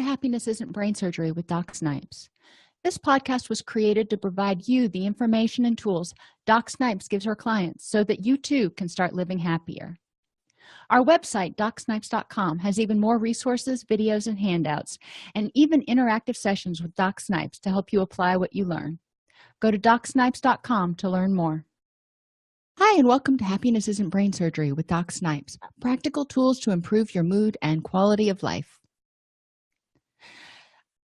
Happiness Isn't Brain Surgery with Doc Snipes. This podcast was created to provide you the information and tools Doc Snipes gives her clients so that you too can start living happier. Our website, DocSnipes.com, has even more resources, videos, and handouts, and even interactive sessions with Doc Snipes to help you apply what you learn. Go to DocSnipes.com to learn more. Hi, and welcome to Happiness Isn't Brain Surgery with Doc Snipes, practical tools to improve your mood and quality of life.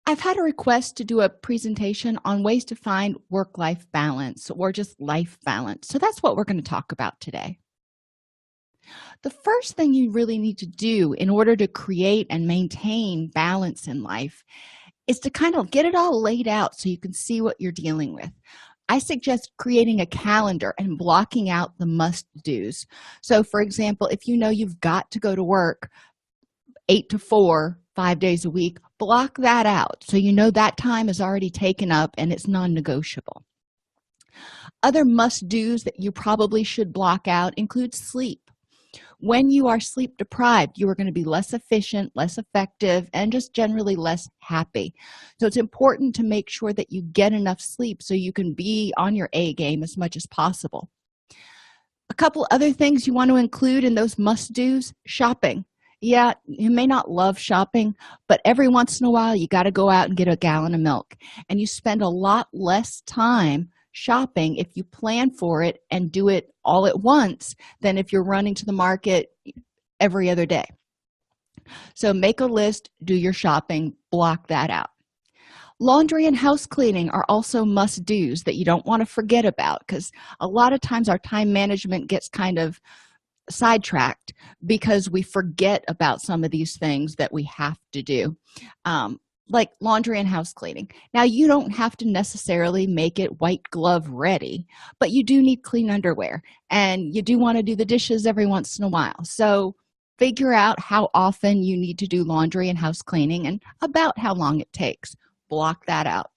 I've had a request to do a presentation on ways to find work-life balance or just life balance. So that's what we're going to talk about today. The first thing you really need to do in order to create and maintain balance in life is to kind of get it all laid out so you can see what you're dealing with. I suggest creating a calendar and blocking out the must-dos. So, for example, if you know you've got to go to work 8 to 4, 5 days a week, block that out so you know that time is already taken up and it's non-negotiable. Other must-dos that you probably should block out include sleep. When you are sleep deprived, you are going to be less efficient, less effective, and just generally less happy. So it's important to make sure that you get enough sleep so you can be on your A game as much as possible. A couple other things you want to include in those must-dos: shopping. Yeah, you may not love shopping, but every once in a while you got to go out and get a gallon of milk, and you spend a lot less time shopping if you plan for it and do it all at once than if you're running to the market every other day. So make a list, do your shopping, block that out. Laundry and house cleaning are also must-dos that you don't want to forget about, because a lot of times our time management gets kind of sidetracked because we forget about some of these things that we have to do, like laundry and house cleaning. Now, you don't have to necessarily make it white glove ready, but you do need clean underwear, and you do want to do the dishes every once in a while. So figure out how often you need to do laundry and house cleaning and about how long it takes. Block that out.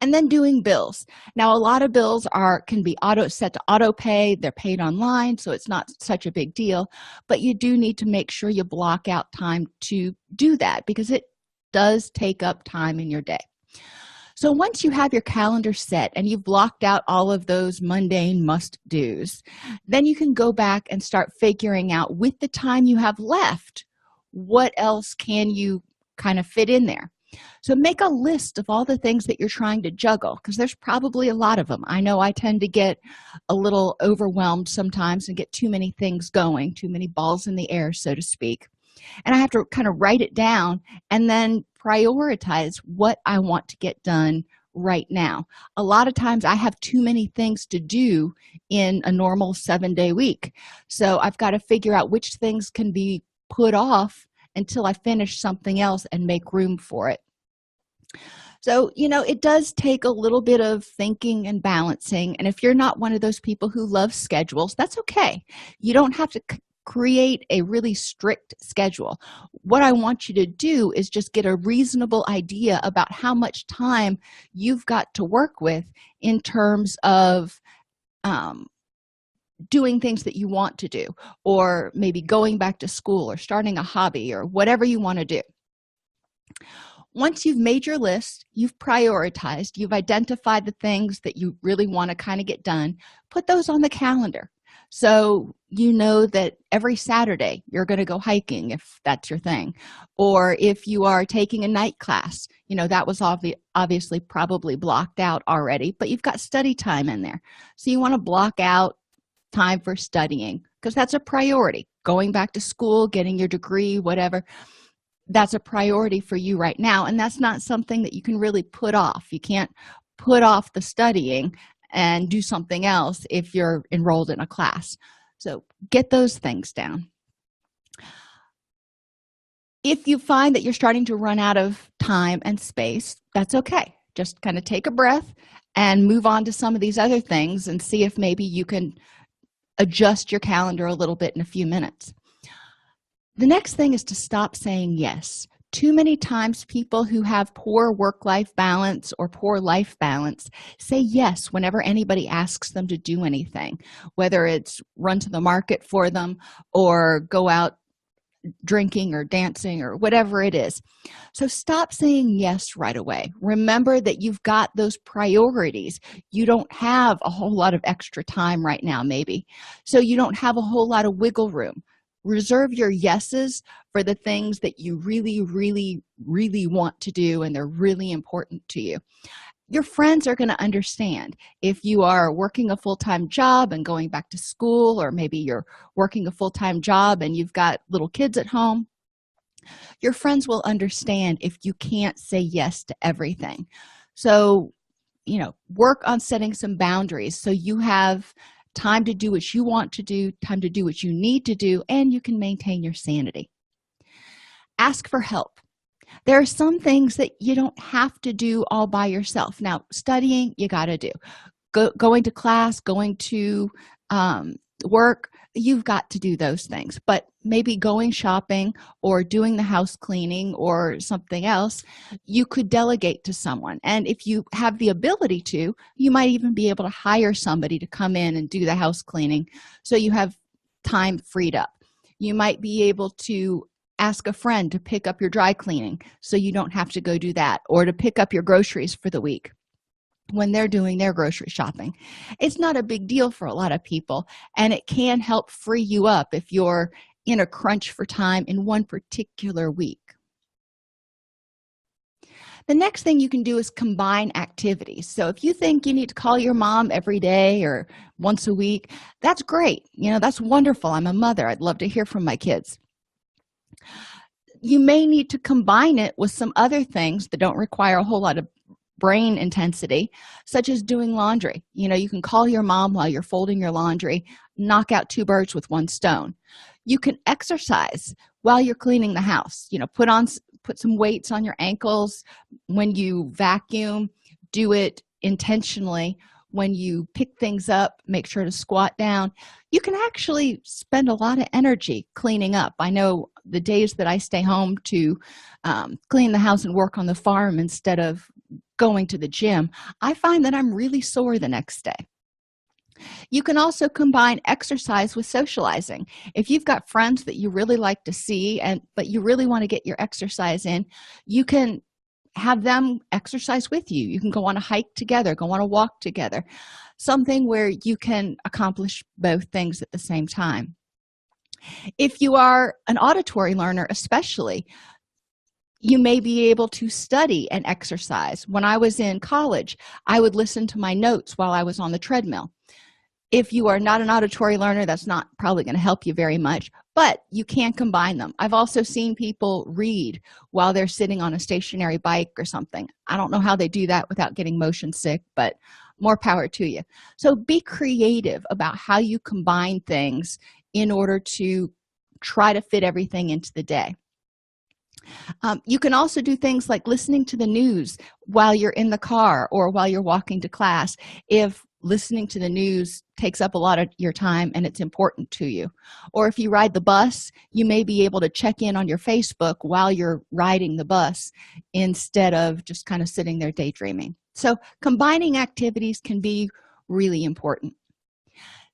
And then doing bills. Now, a lot of bills can be set to auto pay. They're paid online, so it's not such a big deal, but you do need to make sure you block out time to do that because it does take up time in your day. So once you have your calendar set and you've blocked out all of those mundane must-dos, then you can go back and start figuring out, with the time you have left, what else can you kind of fit in there. So make a list of all the things that you're trying to juggle, because there's probably a lot of them. I know I tend to get a little overwhelmed sometimes and get too many things going, too many balls in the air, so to speak. And I have to kind of write it down and then prioritize what I want to get done right now. A lot of times I have too many things to do in a normal 7-day week. So I've got to figure out which things can be put off until I finish something else and make room for it. So, it does take a little bit of thinking and balancing. And if you're not one of those people who love schedules, that's okay. You don't have to create a really strict schedule. What I want you to do is just get a reasonable idea about how much time you've got to work with in terms of doing things that you want to do, or maybe going back to school or starting a hobby or whatever you want to do. Once you've made your list, you've prioritized, you've identified the things that you really want to kind of get done, put those on the calendar. So you know that every Saturday you're going to go hiking if that's your thing. Or if you are taking a night class, that was obviously probably blocked out already, but you've got study time in there. So you want to block out time for studying because that's a priority. Going back to school, getting your degree, whatever, that's a priority for you right now. And that's not something that you can really put off. You can't put off the studying and do something else if you're enrolled in a class. So get those things down. If you find that you're starting to run out of time and space, that's okay. Just kind of take a breath and move on to some of these other things and see if maybe you can adjust your calendar a little bit in a few minutes. The next thing is to stop saying yes. Too many times people who have poor work-life balance or poor life balance say yes whenever anybody asks them to do anything, whether it's run to the market for them or go out drinking or dancing or whatever it is. So stop saying yes right away. Remember that you've got those priorities. You don't have a whole lot of extra time right now, maybe. So you don't have a whole lot of wiggle room. Reserve your yeses for the things that you really, really, really want to do and they're really important to you. Your friends are going to understand if you are working a full-time job and going back to school, or maybe you're working a full-time job and you've got little kids at home. Your friends will understand if you can't say yes to everything. So, work on setting some boundaries so you have time to do what you want to do, time to do what you need to do, and you can maintain your sanity. Ask for help. There are some things that you don't have to do all by yourself. Now, studying, you got to do. Going to class, going to work, you've got to do those things. But maybe going shopping or doing the house cleaning or something else, you could delegate to someone. And if you have the ability to, you might even be able to hire somebody to come in and do the house cleaning so you have time freed up. You might be able to ask a friend to pick up your dry cleaning so you don't have to go do that, or to pick up your groceries for the week when they're doing their grocery shopping. It's not a big deal for a lot of people, and it can help free you up if you're in a crunch for time in one particular week. The next thing you can do is combine activities. So if you think you need to call your mom every day or once a week, that's great. That's wonderful. I'm a mother. I'd love to hear from my kids. You may need to combine it with some other things that don't require a whole lot of brain intensity, such as doing laundry. You can call your mom while you're folding your laundry, knock out two birds with one stone. You can exercise while you're cleaning the house. Put some weights on your ankles. When you vacuum, do it intentionally. When you pick things up, make sure to squat down. You can actually spend a lot of energy cleaning up. I know the days that I stay home to clean the house and work on the farm instead of going to the gym, I find that I'm really sore the next day. You can also combine exercise with socializing. If you've got friends that you really like to see, but you really want to get your exercise in, you can have them exercise with you. You can go on a hike together, go on a walk together, something where you can accomplish both things at the same time. If you are an auditory learner, especially, you may be able to study and exercise. When I was in college, I would listen to my notes while I was on the treadmill. If you are not an auditory learner, that's not probably going to help you very much, but you can combine them. I've also seen people read while they're sitting on a stationary bike or something. I don't know how they do that without getting motion sick, but more power to you. So be creative about how you combine things in order to try to fit everything into the day. You can also do things like listening to the news while you're in the car or while you're walking to class, if listening to the news takes up a lot of your time and it's important to you. Or if you ride the bus, you may be able to check in on your Facebook while you're riding the bus instead of just kind of sitting there daydreaming. So combining activities can be really important.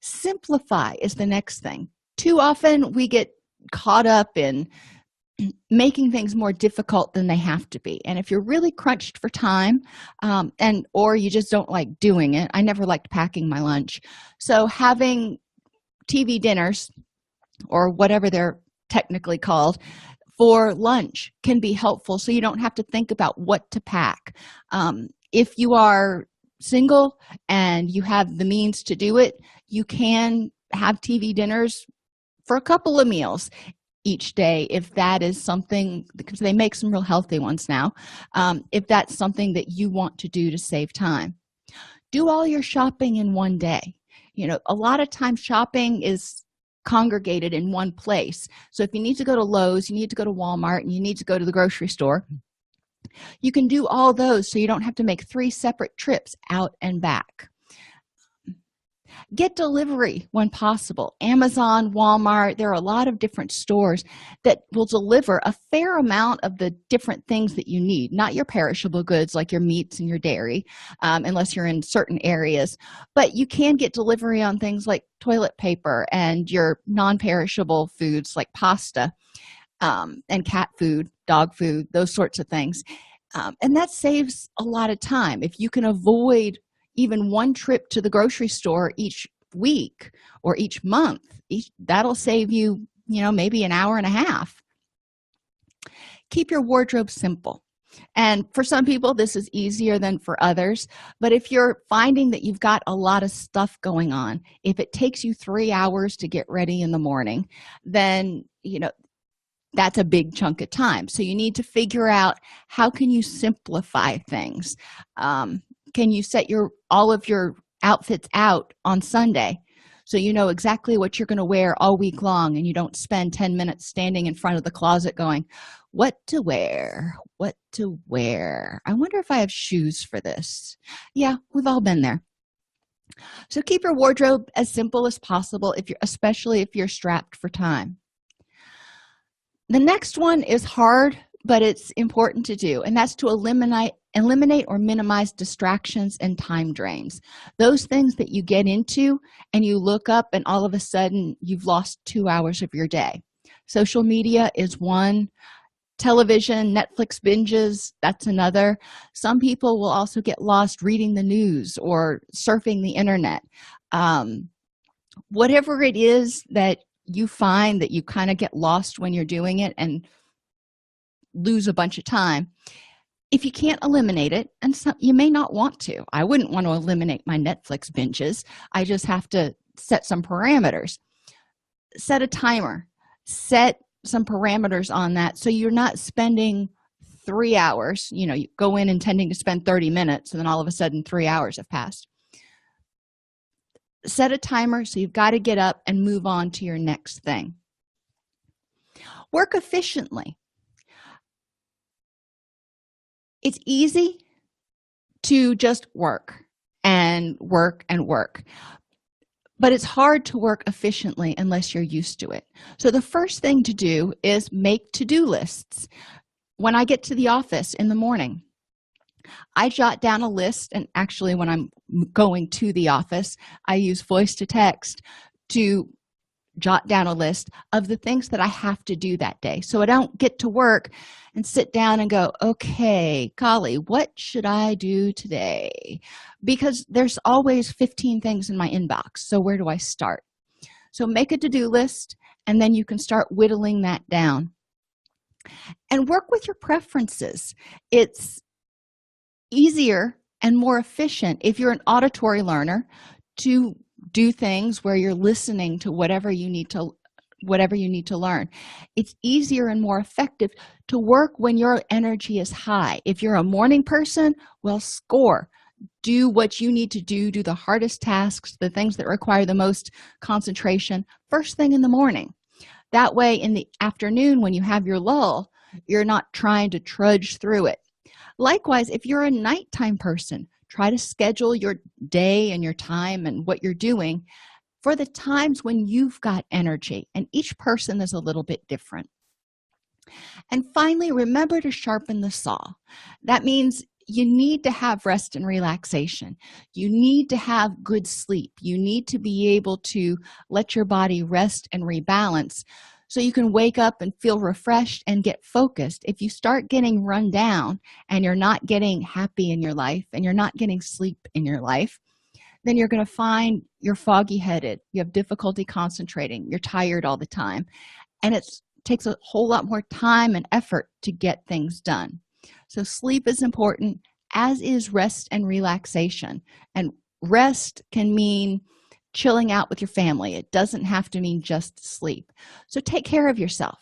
Simplify is the next thing. Too often we get caught up in making things more difficult than they have to be. And if you're really crunched for time, or you just don't like doing it, I never liked packing my lunch. So having TV dinners, or whatever they're technically called, for lunch can be helpful, so you don't have to think about what to pack. If you are single and you have the means to do it, you can have TV dinners for a couple of meals each day, if that is something, because they make some real healthy ones now, if that's something that you want to do to save time. Do all your shopping in one day. A lot of times shopping is congregated in one place. So if you need to go to Lowe's, you need to go to Walmart, and you need to go to the grocery store, you can do all those so you don't have to make 3 separate trips out and back. Get delivery when possible. Amazon, Walmart, there are a lot of different stores that will deliver a fair amount of the different things that you need, not your perishable goods like your meats and your dairy, unless you're in certain areas. But you can get delivery on things like toilet paper and your non-perishable foods like pasta. and cat food, dog food, those sorts of things. And that saves a lot of time. If you can avoid even one trip to the grocery store each week or each month, that'll save you, maybe an hour and a half. Keep your wardrobe simple. And for some people, this is easier than for others. But if you're finding that you've got a lot of stuff going on, if it takes you 3 hours to get ready in the morning, then, that's a big chunk of time. So you need to figure out, how can you simplify things. Can you set all of your outfits out on Sunday so you know exactly what you're going to wear all week long, and you don't spend 10 minutes standing in front of the closet going, what to wear, I wonder if I have shoes for this. Yeah, we've all been there. So keep your wardrobe as simple as possible, especially if you're strapped for time. The next one is hard, but it's important to do, and that's to eliminate or minimize distractions and time drains. Those things that you get into and you look up and all of a sudden you've lost 2 hours of your day. Social media is one. Television, Netflix binges, that's another. Some people will also get lost reading the news or surfing the internet. Whatever it is that you find that you kind of get lost when you're doing it and lose a bunch of time, if you can't eliminate it, and you may not want to. I wouldn't want to eliminate my Netflix binges. I just have to set some parameters. Set a timer. Set some parameters on that, so you're not spending 3 hours. You go in intending to spend 30 minutes, and then all of a sudden 3 hours have passed. Set a timer, so you've got to get up and move on to your next thing. Work efficiently. It's easy to just work and work and work, but it's hard to work efficiently unless you're used to it. So the first thing to do is make to-do lists. When I get to the office in the morning, I jot down a list, and actually when I'm going to the office, I use voice to text to jot down a list of the things that I have to do that day. So I don't get to work and sit down and go, okay, golly, what should I do today? Because there's always 15 things in my inbox. So where do I start? So make a to-do list, and then you can start whittling that down. And work with your preferences. It's easier and more efficient if you're an auditory learner to do things where you're listening to whatever you need to learn. It's easier and more effective to work when your energy is high. If you're a morning person, well, score. Do what you need to do the hardest tasks, the things that require the most concentration, first thing in the morning. That way, in the afternoon, when you have your lull, you're not trying to trudge through it. Likewise, if you're a nighttime person, try to schedule your day and your time and what you're doing for the times when you've got energy, and each person is a little bit different. And finally, remember to sharpen the saw. That means you need to have rest and relaxation. You need to have good sleep. You need to be able to let your body rest and rebalance so you can wake up and feel refreshed and get focused. If you start getting run down and you're not getting happy in your life and you're not getting sleep in your life, then you're going to find you're foggy-headed, you have difficulty concentrating, you're tired all the time, and it takes a whole lot more time and effort to get things done. So sleep is important, as is rest and relaxation. And rest can mean chilling out with your family. It doesn't have to mean just sleep. So take care of yourself.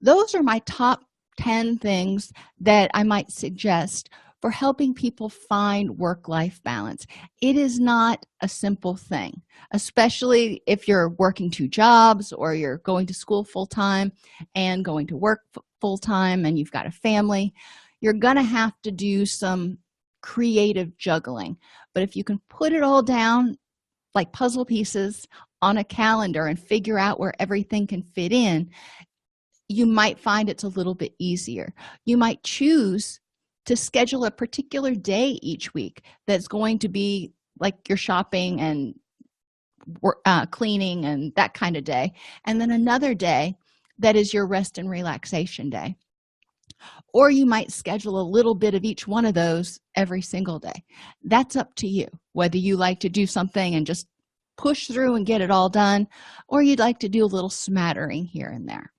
Those are my top 10 things that I might suggest for helping people find work-life balance. It is not a simple thing, especially if you're working 2 jobs or you're going to school full-time and going to work full-time and you've got a family. You're going to have to do some creative juggling. But if you can put it all down like puzzle pieces on a calendar and figure out where everything can fit in, you might find it's a little bit easier. You might choose to schedule a particular day each week that's going to be like your shopping and cleaning and that kind of day, and then another day that is your rest and relaxation day. Or you might schedule a little bit of each one of those every single day. That's up to you, whether you like to do something and just push through and get it all done, or you'd like to do a little smattering here and there.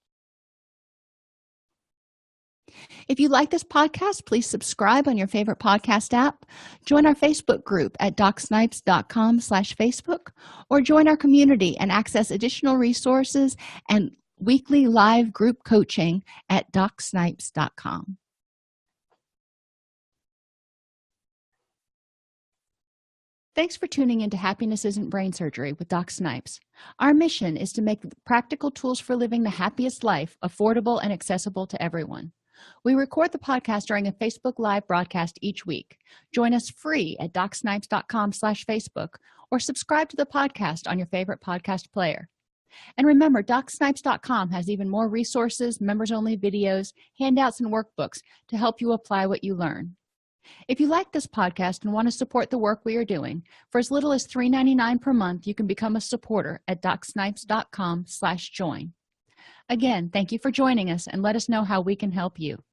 If you like this podcast, please subscribe on your favorite podcast app. Join our Facebook group at docsnipes.com/Facebook, or join our community and access additional resources and weekly live group coaching at docsnipes.com. Thanks for tuning into Happiness Isn't Brain Surgery with Doc Snipes. Our mission is to make practical tools for living the happiest life affordable and accessible to everyone. We record the podcast during a Facebook Live broadcast each week. Join us free at docsnipes.com/Facebook, or subscribe to the podcast on your favorite podcast player. And remember, docsnipes.com has even more resources, members-only videos, handouts, and workbooks to help you apply what you learn. If you like this podcast and want to support the work we are doing, for as little as $3.99 per month, you can become a supporter at docsnipes.com/join. Again, thank you for joining us, and let us know how we can help you.